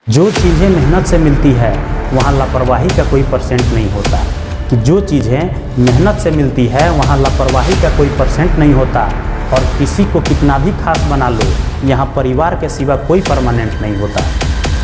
जो चीज़ें मेहनत से मिलती है वहाँ लापरवाही का कोई परसेंट नहीं होता। कि जो चीज़ें मेहनत से मिलती है वहाँ लापरवाही का कोई परसेंट नहीं होता। और किसी को कितना भी खास बना लो, यहाँ परिवार के सिवा कोई परमानेंट नहीं होता।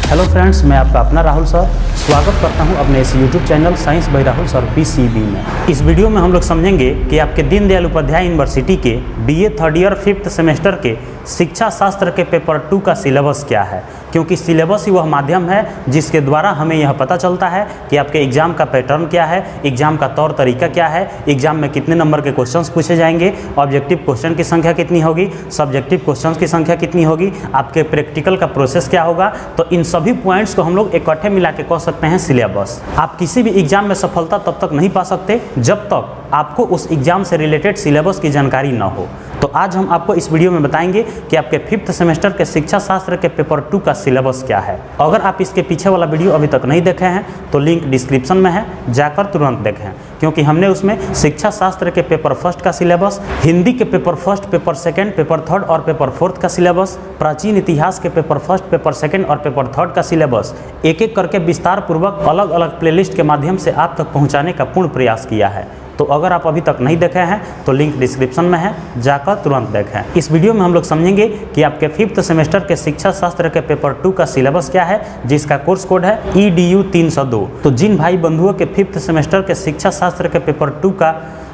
हेलो फ्रेंड्स, मैं आपका अपना राहुल सर स्वागत करता हूं अपने इस YouTube channel science by Rahul sir PCB में। इस वीडियो में हम लोग समझेंगे कि आपके दीनदयाल उपाध्याय यूनिवर्सिटी के BA third year 5th semester के शिक्षा शास्त्र के पेपर 2 का सिलेबस क्या है। क्योंकि सिलेबस ही वह माध्यम है जिसके द्वारा हमें यह पता चलता है कि आपके एग्जाम का पैटर्न क्या है, एग्जाम का तौर तरीका क्या है, एग्जाम में कितने नंबर के क्वेश्चंस पूछे जाएंगे, ऑब्जेक्टिव क्वेश्चन की संख्या कितनी होगी, सब्जेक्टिव क्वेश्चंस की संख्या कितनी होगी, आपके प्रैक्टिकल का प्रोसेस क्या होगा। तो इन सभी पॉइंट्स को हम लोग इकट्ठे मिला के कह सकते हैं सिलेबस। आप किसी भी एग्जाम में सफलता तब तक नहीं पा सकते जब तक आपको उस एग्जाम से रिलेटेड सिलेबस की जानकारी ना हो। तो आज हम आपको इस वीडियो में बताएंगे कि आपके 5th सेमेस्टर के शिक्षा शास्त्र के पेपर 2 का सिलेबस क्या है। अगर आप इसके पीछे वाला वीडियो अभी तक नहीं देखे हैं तो लिंक डिस्क्रिप्शन में है, जाकर तुरंत देखें। क्योंकि हमने उसमें शिक्षा शास्त्र के पेपर 1 का सिलेबस, हिंदी के पेपर 1, पेपर 2, पेपर 3 और पेपर 4 का सिलेबस, प्राचीन इतिहास के पेपर 1, पेपर 2 और पेपर 3 का सिलेबस एक एक करके विस्तार पूर्वक अलग अलग प्लेलिस्ट के माध्यम से आप तक पहुँचाने का पूर्ण प्रयास किया है। तो अगर आप अभी तक नहीं देखे हैं तो लिंक डिस्क्रिप्शन में है, जाकर तुरंत देखें। इस वीडियो में हम लोग समझेंगे कि आपके 5th सेमेस्टर के शिक्षा शास्त्र के पेपर 2 का सिलेबस क्या है, जिसका कोर्स कोड है EDU 302। तो जिन भाई बंधुओं के 5th सेमेस्टर के शिक्षा शास्त्र के पेपर 2 का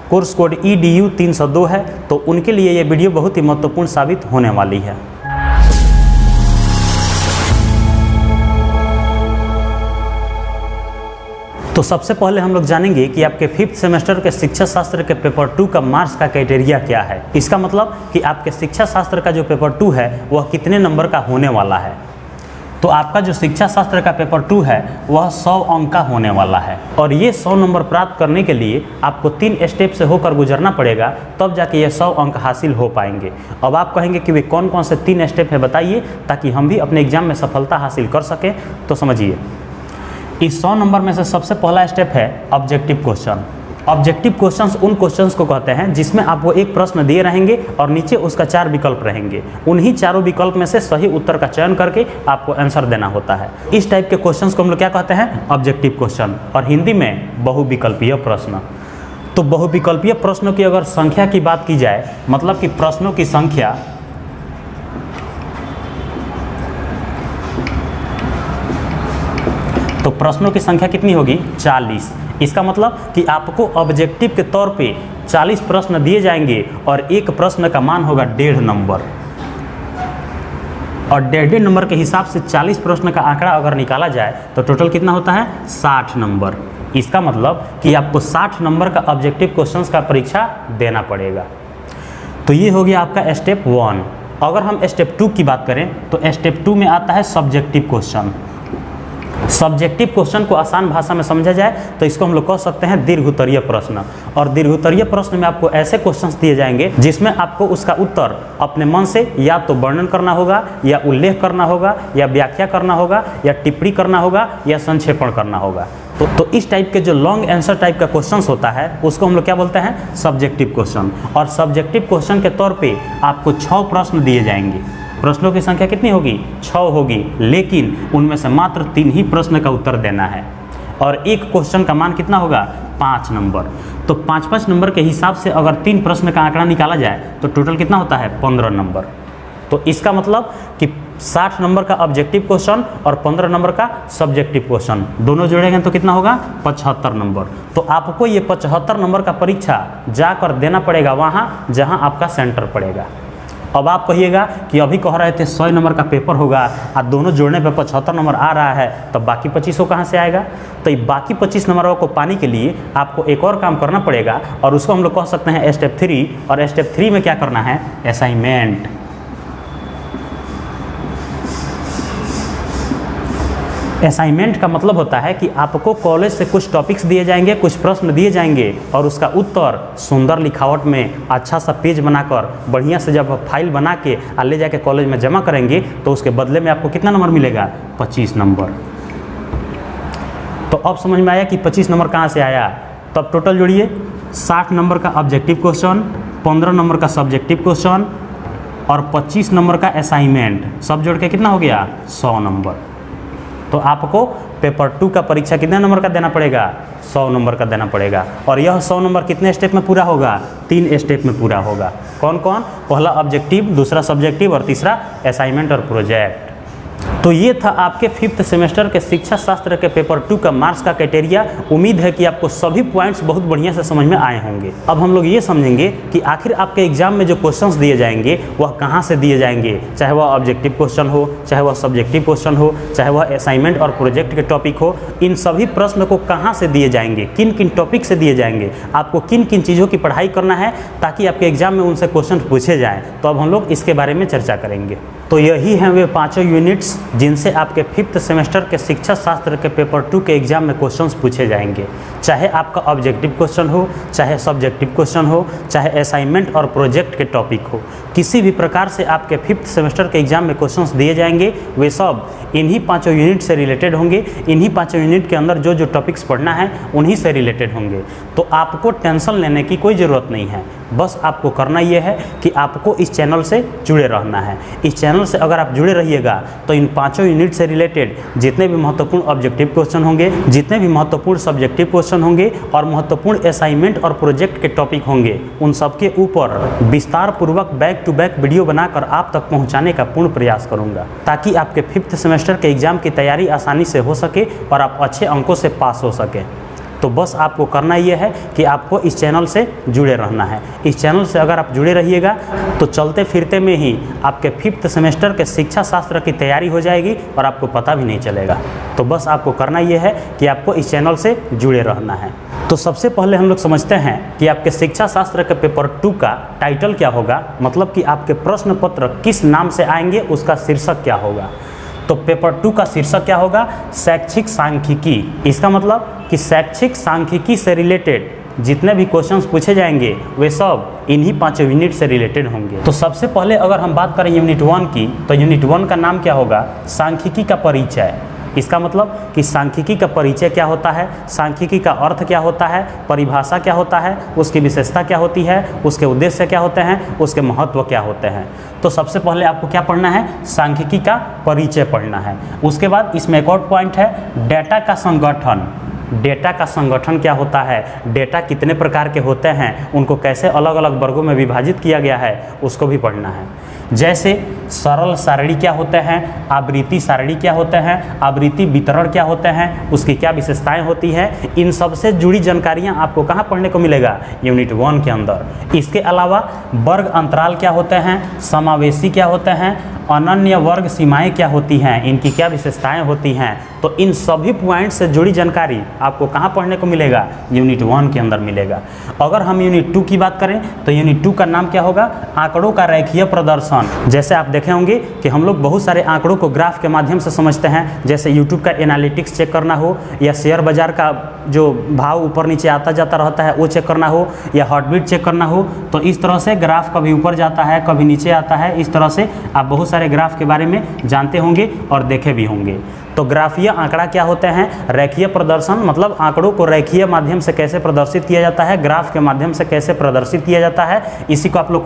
कोर्स कोड EDU 302 है तो उनके लिए ये वीडियो बहुत ही महत्वपूर्ण साबित होने वाली है। तो सबसे पहले हम लोग जानेंगे कि आपके 5th सेमेस्टर के शिक्षा शास्त्र के पेपर 2 का मार्क्स का क्राइटेरिया क्या है। इसका मतलब कि आपके शिक्षा शास्त्र का जो पेपर 2 है वह कितने नंबर का होने वाला है। तो आपका जो शिक्षा शास्त्र का पेपर 2 है वह 100 अंक का होने वाला है। और ये 100 नंबर प्राप्त करने के लिए आपको 3 स्टेप से होकर गुजरना पड़ेगा, तब जाके ये 100 अंक हासिल हो पाएंगे। अब आप कहेंगे कि वे कौन कौन से 3 स्टेप है बताइए, ताकि हम भी अपने एग्जाम में सफलता हासिल कर सकें। तो समझिए, इस 100 नंबर में से सबसे पहला स्टेप है ऑब्जेक्टिव क्वेश्चन। ऑब्जेक्टिव क्वेश्चंस उन क्वेश्चंस को कहते हैं जिसमें आपको एक प्रश्न दिए रहेंगे और नीचे उसका 4 विकल्प रहेंगे। उन्हीं चारों विकल्प में से सही उत्तर का चयन करके आपको आंसर देना होता है। इस टाइप के क्वेश्चंस को हम लोग क्या कहते हैं, ऑब्जेक्टिव क्वेश्चन। और हिंदी में बहुविकल्पीय प्रश्न। तो बहुविकल्पीय प्रश्नों की अगर संख्या की बात की जाए, मतलब कि प्रश्नों की संख्या तो प्रश्नों की संख्या कितनी होगी, 40। इसका मतलब कि आपको ऑब्जेक्टिव के तौर पे 40 प्रश्न दिए जाएंगे और एक प्रश्न का मान होगा 1.5 नंबर। और 1.5 नंबर के हिसाब से 40 प्रश्न का आंकड़ा अगर निकाला जाए तो टोटल कितना होता है, 60 नंबर। इसका मतलब कि आपको 60 नंबर का ऑब्जेक्टिव क्वेश्चंस का परीक्षा देना पड़ेगा। तो ये हो गया आपका स्टेप 1। अगर हम स्टेप 2 की बात करें तो स्टेप 2 में आता है सब्जेक्टिव क्वेश्चन। सब्जेक्टिव क्वेश्चन को आसान भाषा में समझा जाए तो इसको हम लोग कह सकते हैं दीर्घोत्तरीय प्रश्न। और दीर्घोत्तरीय प्रश्न में आपको ऐसे क्वेश्चंस दिए जाएंगे जिसमें आपको उसका उत्तर अपने मन से या तो वर्णन करना होगा, या उल्लेख करना होगा, या व्याख्या करना होगा, या टिप्पणी करना होगा, या संक्षेपण करना होगा। तो इस टाइप के जो लॉन्ग आंसर टाइप का क्वेश्चंस होता है उसको हम लोग क्या बोलते हैं, सब्जेक्टिव क्वेश्चन। और सब्जेक्टिव क्वेश्चन के तौर पे आपको 6 प्रश्न दिए जाएंगे। प्रश्नों की संख्या कितनी होगी, 6 होगी, लेकिन उनमें से मात्र 3 ही प्रश्न का उत्तर देना है। और एक क्वेश्चन का मान कितना होगा, 5 नंबर। तो 5-5 नंबर के हिसाब से अगर 3 प्रश्न का आंकड़ा निकाला जाए तो टोटल कितना होता है, 15 नंबर। तो इसका मतलब कि 60 नंबर का ऑब्जेक्टिव क्वेश्चन और 15 नंबर का सब्जेक्टिव क्वेश्चन दोनों जोड़ेंगे तो कितना होगा, 75 नंबर। तो आपको ये 75 नंबर का परीक्षा जाकर देना पड़ेगा वहाँ जहाँ आपका सेंटर पड़ेगा। अब आप कहिएगा कि अभी कह रहे थे 100 नंबर का पेपर होगा और दोनों जोड़ने पे 75 नंबर आ रहा है, तो बाकी 25 कहाँ से आएगा। तो ये बाकी 25 नंबरों को पाने के लिए आपको एक और काम करना पड़ेगा और उसको हम लोग कह सकते हैं स्टेप 3। और स्टेप 3 में क्या करना है, असाइनमेंट। असाइनमेंट का मतलब होता है कि आपको कॉलेज से कुछ टॉपिक्स दिए जाएंगे, कुछ प्रश्न दिए जाएंगे और उसका उत्तर सुंदर लिखावट में अच्छा सा पेज बनाकर बढ़िया से जब फाइल बना के ले जाके कॉलेज में जमा करेंगे तो उसके बदले में आपको कितना नंबर मिलेगा, 25 नंबर। तो अब समझ में आया कि 25 नंबर कहाँ से आया। तब टोटल जोड़िए, 60 नंबर का ऑब्जेक्टिव क्वेश्चन, 15 नंबर का सब्जेक्टिव क्वेश्चन और 25 नंबर का असाइनमेंट, सब जोड़ के कितना हो गया, 100 नंबर। तो आपको पेपर 2 का परीक्षा कितने नंबर का देना पड़ेगा? 100 नंबर का देना पड़ेगा। और यह 100 नंबर कितने स्टेप में पूरा होगा? 3 स्टेप में पूरा होगा। कौन कौन? पहला ऑब्जेक्टिव, दूसरा सब्जेक्टिव और तीसरा असाइनमेंट और प्रोजेक्ट। तो ये था आपके 5th सेमेस्टर के शिक्षा शास्त्र के पेपर 2 का मार्क्स का क्राइटेरिया। उम्मीद है कि आपको सभी पॉइंट्स बहुत बढ़िया से समझ में आए होंगे। अब हम लोग ये समझेंगे कि आखिर आपके एग्जाम में जो क्वेश्चंस दिए जाएंगे वह कहाँ से दिए जाएंगे, चाहे वह ऑब्जेक्टिव क्वेश्चन हो, चाहे वह सब्जेक्टिव क्वेश्चन हो, चाहे वह असाइनमेंट और प्रोजेक्ट के टॉपिक हो। इन सभी प्रश्न को कहाँ से दिए जाएंगे, किन किन टॉपिक से दिए जाएंगे, आपको किन किन चीज़ों की पढ़ाई करना है ताकि आपके एग्जाम में उनसे क्वेश्चन पूछे जाएँ। तो अब हम लोग इसके बारे में चर्चा करेंगे। तो यही हैं वे 5 यूनिट्स जिनसे आपके 5th सेमेस्टर के शिक्षा शास्त्र के पेपर 2 के एग्जाम में क्वेश्चंस पूछे जाएंगे। चाहे आपका ऑब्जेक्टिव क्वेश्चन हो, चाहे सब्जेक्टिव क्वेश्चन हो, चाहे असाइनमेंट और प्रोजेक्ट के टॉपिक हो, किसी भी प्रकार से आपके 5th सेमेस्टर के एग्जाम में क्वेश्चंस दिए जाएंगे। वे सब इन्हीं 5 यूनिट से रिलेटेड होंगे। इन्हीं 5 यूनिट के अंदर जो जो टॉपिक्स पढ़ना है उन्हीं से रिलेटेड होंगे। तो आपको टेंशन लेने की कोई ज़रूरत नहीं है। बस आपको करना ये है कि आपको इस चैनल से जुड़े रहना है। इस चैनल से अगर आप जुड़े रहिएगा तो इन 5 यूनिट से रिलेटेड जितने भी महत्वपूर्ण ऑब्जेक्टिव क्वेश्चन होंगे, जितने भी महत्वपूर्ण सब्जेक्टिव क्वेश्चन होंगे और महत्वपूर्ण असाइनमेंट और प्रोजेक्ट के टॉपिक होंगे, उन सबके ऊपर विस्तार पूर्वक बैक टू बैक वीडियो बनाकर आप तक पहुंचाने का पूर्ण प्रयास करूंगा, ताकि आपके 5th सेमेस्टर के एग्जाम की तैयारी आसानी से हो सके और आप अच्छे अंकों से पास हो सके। तो बस आपको करना ये है कि आपको इस चैनल से जुड़े रहना है। इस चैनल से अगर आप जुड़े रहिएगा तो चलते फिरते में ही आपके 5th सेमेस्टर के शिक्षा शास्त्र की तैयारी हो जाएगी और आपको पता भी नहीं चलेगा। तो बस आपको करना ये है कि आपको इस चैनल से जुड़े रहना है। तो सबसे पहले हम लोग समझते हैं कि आपके शिक्षा शास्त्र के पेपर 2 का टाइटल क्या होगा, मतलब कि आपके प्रश्न पत्र किस नाम से आएंगे, उसका शीर्षक क्या होगा। तो पेपर 2 का शीर्षक क्या होगा? शैक्षिक सांख्यिकी। इसका मतलब कि शैक्षिक सांख्यिकी से रिलेटेड जितने भी क्वेश्चंस पूछे जाएंगे वे सब इन्हीं 5 यूनिट से रिलेटेड होंगे। तो सबसे पहले अगर हम बात करें यूनिट 1 की, तो यूनिट 1 का नाम क्या होगा? सांख्यिकी का परिचय। इसका मतलब कि सांख्यिकी का परिचय क्या होता है, सांख्यिकी का अर्थ क्या होता है, परिभाषा क्या होता है, उसकी विशेषता क्या होती है, उसके उद्देश्य क्या होते हैं, उसके महत्व क्या होते हैं। तो सबसे पहले आपको क्या पढ़ना है? सांख्यिकी का परिचय पढ़ना है। उसके बाद इसमें एक और पॉइंट है, डेटा का संगठन। डेटा का संगठन क्या होता है, डेटा कितने प्रकार के होते हैं, उनको कैसे अलग अलग वर्गों में विभाजित किया गया है, उसको भी पढ़ना है। जैसे सरल सारणी क्या होते हैं, आवृत्ति सारणी क्या होते हैं, आवृत्ति वितरण क्या होते हैं, उसकी क्या विशेषताएं होती हैं, इन सब से जुड़ी जानकारियां आपको कहाँ पढ़ने को मिलेगा? यूनिट 1 के अंदर। इसके अलावा वर्ग अंतराल क्या होते हैं, समावेशी क्या होते हैं, अनन्य वर्ग सीमाएं क्या होती हैं, इनकी क्या विशेषताएं होती हैं। तो इन सभी पॉइंट से जुड़ी जानकारी आपको कहाँ पढ़ने को मिलेगा? यूनिट 1 के अंदर मिलेगा। अगर हम यूनिट 2 की बात करें तो यूनिट 2 का नाम क्या होगा? आंकड़ों का रेखीय प्रदर्शन। जैसे आप देखे होंगे कि हम लोग बहुत सारे आंकड़ों को ग्राफ के माध्यम से समझते हैं। जैसे यूट्यूब का एनालिटिक्स चेक करना हो, या शेयर बाजार का जो भाव ऊपर नीचे आता जाता रहता है वो चेक करना हो, या हार्टबीट चेक करना हो, तो इस तरह से ग्राफ कभी ऊपर जाता है कभी नीचे आता है। इस तरह से आप बहुत सारे ग्राफ के बारे में जानते होंगे और देखे भी होंगे। तो ग्राफीय आंकड़ा क्या होते हैं? रेखीय प्रदर्शन, मतलब आंकड़ों को रेखीय माध्यम से कैसे प्रदर्शित किया जाता है, ग्राफ के माध्यम से कैसे प्रदर्शित किया जाता है, इसी को आप लोग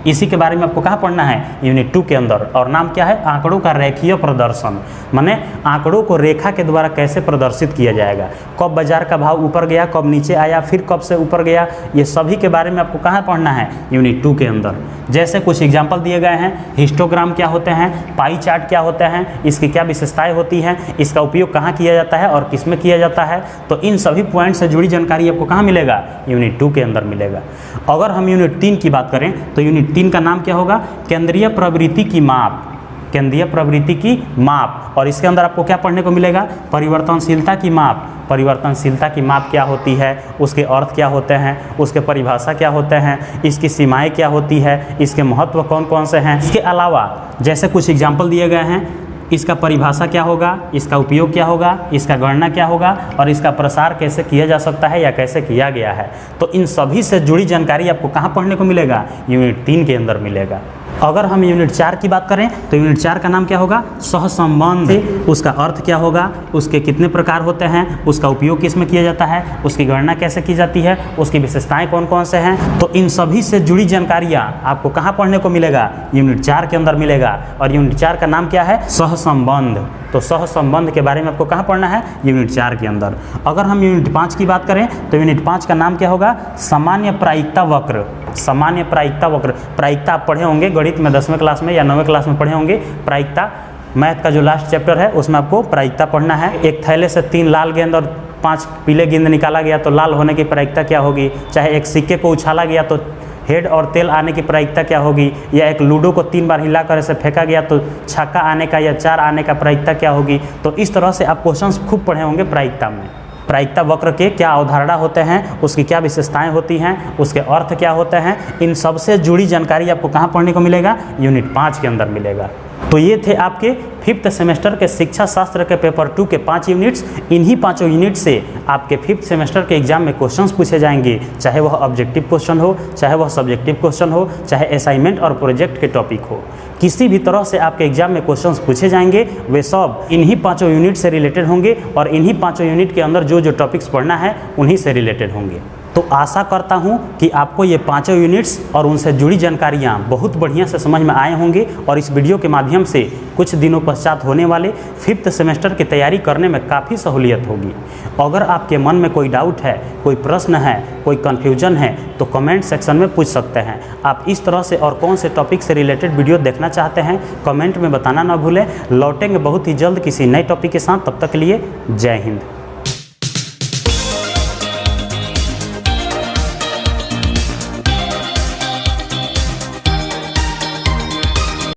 इसी के बारे में आपको कहाँ पढ़ना है? यूनिट 2 के अंदर। और नाम क्या है? आंकड़ों का रेखीय प्रदर्शन। माने आंकड़ों को रेखा के द्वारा कैसे प्रदर्शित किया जाएगा, कब बाजार का भाव ऊपर गया, कब नीचे आया, फिर कब से ऊपर गया, ये सभी के बारे में आपको कहाँ पढ़ना है? यूनिट 2 के अंदर। जैसे कुछ एग्जाम्पल दिए गए हैं, हिस्टोग्राम क्या होते हैं, पाई चार्ट क्या होते हैं, इसकी क्या विशेषताएं होती हैं, इसका उपयोग कहाँ किया जाता है और किस में किया जाता है। तो इन सभी पॉइंट से जुड़ी जानकारी आपको कहाँ मिलेगा? यूनिट 2 के अंदर मिलेगा। अगर हम यूनिट 3 की बात करें तो यूनिट 3 का नाम क्या होगा? केंद्रीय प्रवृत्ति की माप। केंद्रीय प्रवृत्ति की माप। और इसके अंदर आपको क्या पढ़ने को मिलेगा? परिवर्तनशीलता की माप। परिवर्तनशीलता की माप क्या होती है, उसके अर्थ क्या होते हैं, उसके परिभाषा क्या होते हैं, इसकी सीमाएं क्या होती है, इसके महत्व कौन कौन से हैं। इसके अलावा जैसे कुछ एग्जाम्पल दिए गए हैं, इसका परिभाषा क्या होगा, इसका उपयोग क्या होगा, इसका गणना क्या होगा और इसका प्रसार कैसे किया जा सकता है या कैसे किया गया है। तो इन सभी से जुड़ी जानकारी आपको कहाँ पढ़ने को मिलेगा? यूनिट 3 के अंदर मिलेगा। अगर हम यूनिट 4 की बात करें तो यूनिट 4 का नाम क्या होगा? सहसंबंध। उसका अर्थ क्या होगा, उसके कितने प्रकार होते हैं, उसका उपयोग किस में किया जाता है, उसकी गणना कैसे की जाती है, उसकी विशेषताएं कौन कौन से हैं। तो इन सभी से जुड़ी जानकारियां आपको कहाँ पढ़ने को मिलेगा? यूनिट 4 के अंदर मिलेगा। और यूनिट 4 का नाम क्या है? सहसंबंध। तो तो सहसंबंध के बारे में आपको कहाँ पढ़ना है, यूनिट 4 के अंदर। अगर हम यूनिट 5 की बात करें तो यूनिट 5 का नाम क्या होगा, सामान्य प्रायिकता वक्र। सामान्य प्रायिकता वक्र, प्रायिकता आप पढ़े होंगे गणित में 10वें क्लास में या 9वें क्लास में पढ़े होंगे। प्रायिकता मैथ का जो लास्ट चैप्टर है उसमें आपको प्रायिकता पढ़ना है। एक थैले से 3 लाल गेंद और 5 पीले गेंद निकाला गया तो लाल होने की प्रायिकता क्या होगी। चाहे एक सिक्के को उछाला गया तो हेड और तेल आने की प्रायिकता क्या होगी, या एक लूडो को 3 बार हिलाकर ऐसे फेंका गया तो छक्का आने का या 4 आने का प्रायिकता क्या होगी। तो इस तरह से आप क्वेश्चंस खूब पढ़े होंगे प्रायिकता में। प्रायिकता वक्र के क्या अवधारणा होते हैं, उसकी क्या विशेषताएं होती हैं, उसके अर्थ क्या होते हैं, इन सबसे जुड़ी जानकारी आपको कहाँ पढ़ने को मिलेगा, यूनिट 5 के अंदर मिलेगा। तो ये थे आपके 5th सेमेस्टर के शिक्षा शास्त्र के पेपर 2 के 5 यूनिट्स। इन्हीं 5 यूनिट से आपके 5th सेमेस्टर के एग्जाम में क्वेश्चंस पूछे जाएंगे, चाहे वह ऑब्जेक्टिव क्वेश्चन हो, चाहे वह सब्जेक्टिव क्वेश्चन हो, चाहे असाइनमेंट और प्रोजेक्ट के टॉपिक हो। किसी भी तरह से आपके एग्जाम में क्वेश्चंस पूछे जाएंगे, वे सब इन्हीं 5 यूनिट से रिलेटेड होंगे और इन्हीं 5 यूनिट के अंदर जो जो टॉपिक्स पढ़ना है उन्हीं से रिलेटेड होंगे। तो आशा करता हूँ कि आपको ये 5 यूनिट्स और उनसे जुड़ी जानकारियाँ बहुत बढ़िया से समझ में आए होंगे और इस वीडियो के माध्यम से कुछ दिनों पश्चात होने वाले 5th सेमेस्टर की तैयारी करने में काफ़ी सहूलियत होगी। अगर आपके मन में कोई डाउट है, कोई प्रश्न है, कोई कन्फ्यूजन है तो कमेंट सेक्शन में पूछ सकते हैं। आप इस तरह से और कौन से टॉपिक से रिलेटेड वीडियो देखना चाहते हैं कमेंट में बताना ना भूलें। लौटेंगे बहुत ही जल्द किसी नए टॉपिक के साथ, तब तक के लिए जय हिंद।